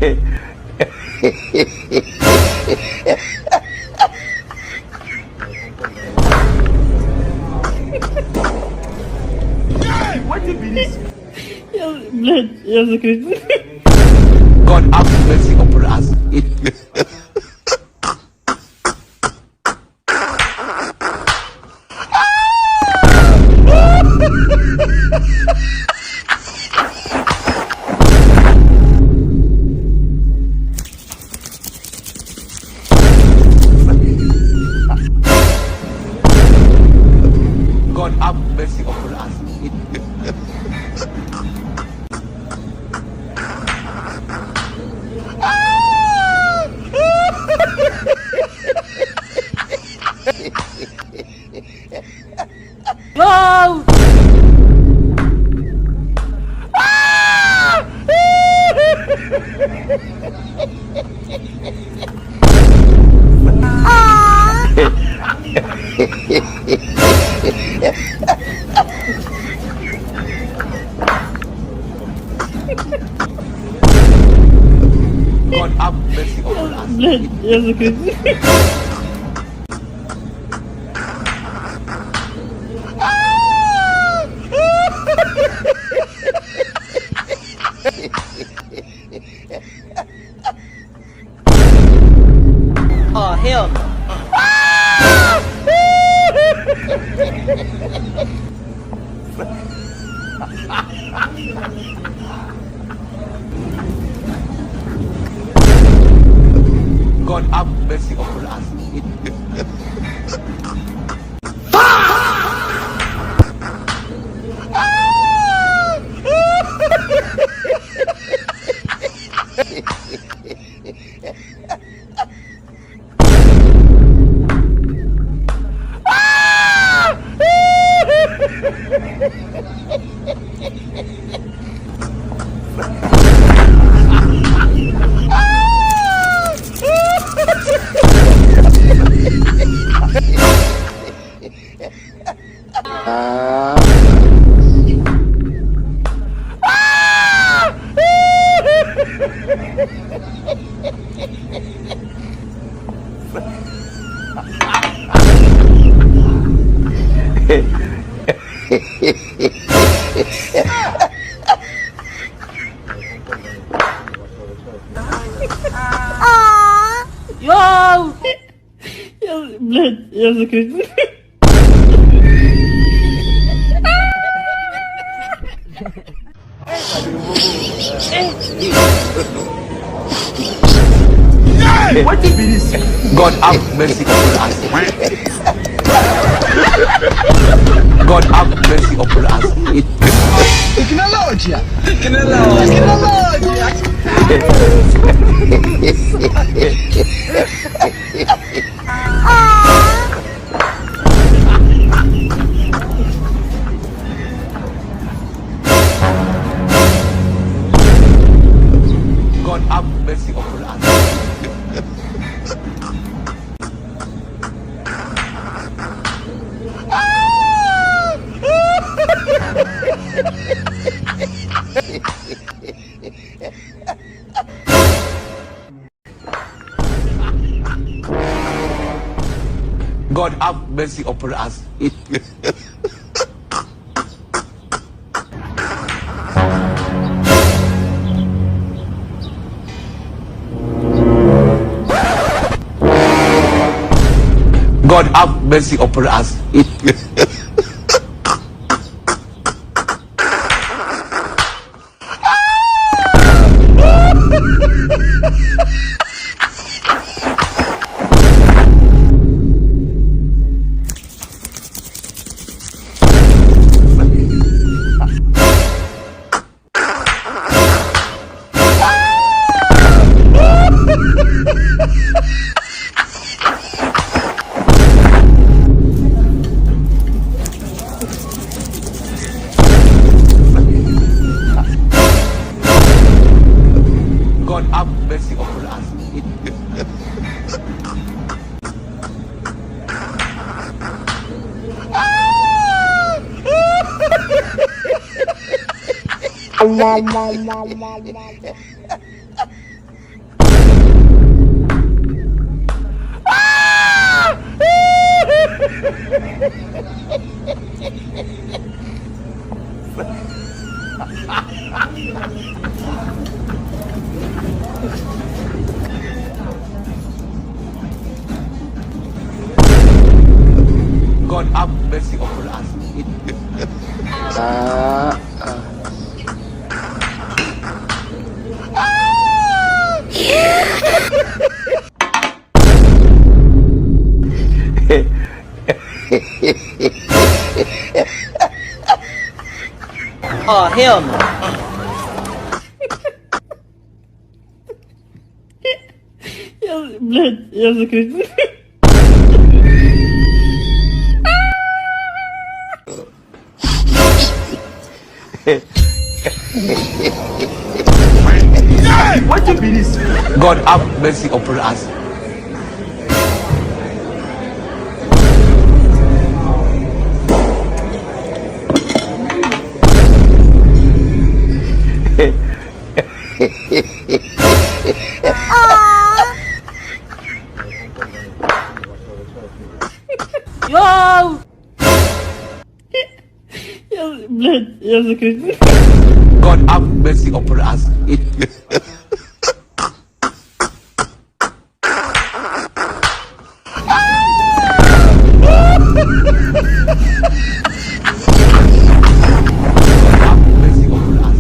What did this? Blood, yes, Christmas. God have mercy upon us. God have mercy upon us. No! God have mercy upon us. Blood, yes, Christmas. Oh, hell no. God have mercy upon us. Yo! Yes, blood, yes, Christmas. What did this? God have mercy upon us. God have mercy upon us. Tecnologia! Tecnologia! God have mercy upon us. God have mercy upon us. God have mercy upon us. God have mercy upon us. God have mercy upon us. Oh, hell no. Блядь, я закричу. What be this? God have mercy upon us. Yo! Блядь, я закричу. God have mercy upon us. Mercy upon us.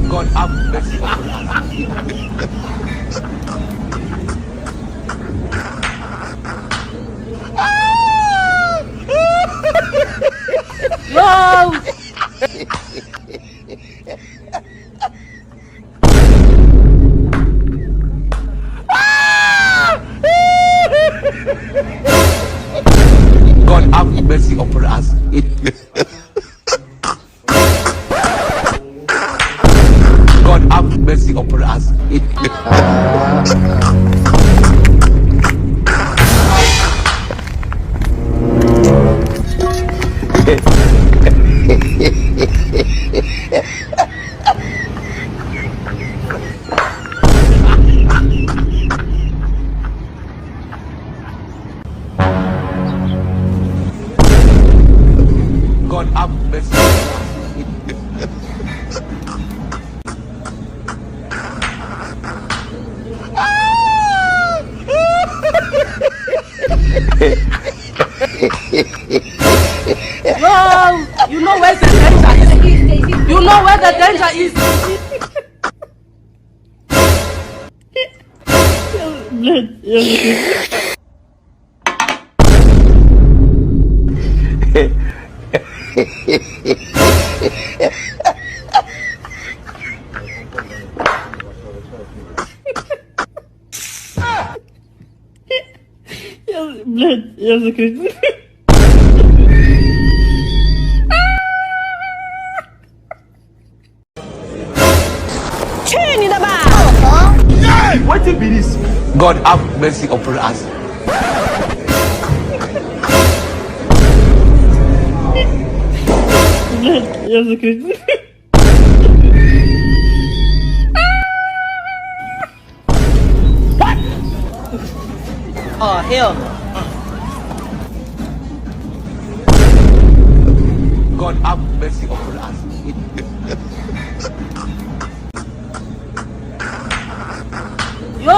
God have mercy upon us. Yo! God have mercy upon us. God have mercy upon us. God have mercy Yo! You know where the danger is. You know where the danger is. Блядь, я закричу. Блядь, я закричу. What be this? God have mercy upon us. Блядь, я закричу. Oh, hell no. God have mercy upon us. Yo!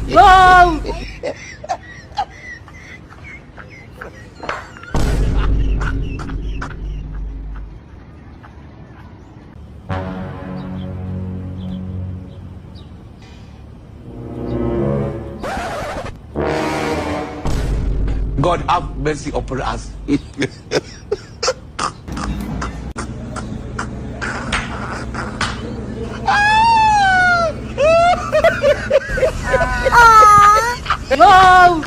Yo! God have mercy upon us. Yo!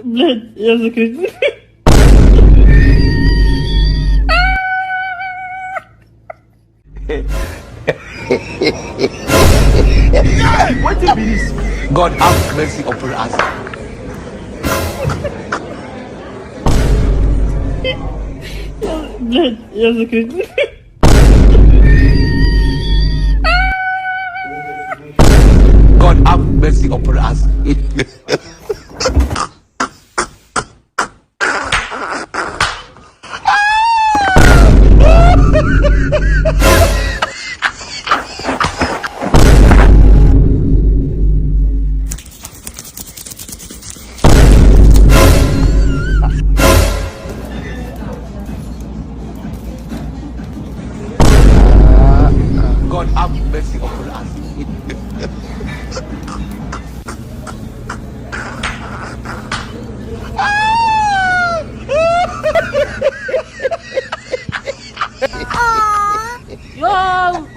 Блядь, я закричу. What do you mean? God have mercy upon us. Блядь, я закричу. God have mercy upon us. God have mercy upon us. Yo!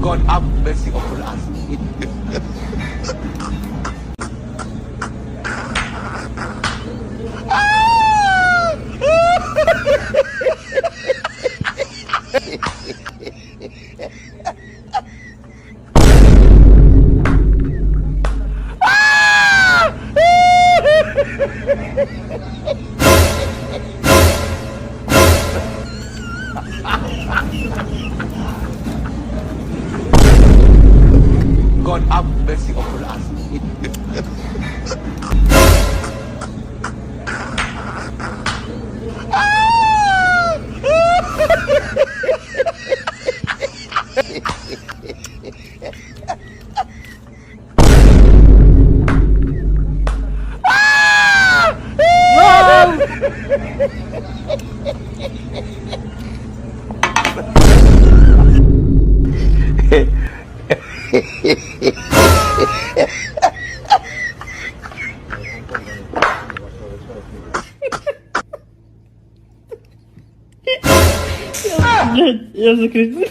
God have mercy upon us. God have mercy upon us. Блядь, я закричу.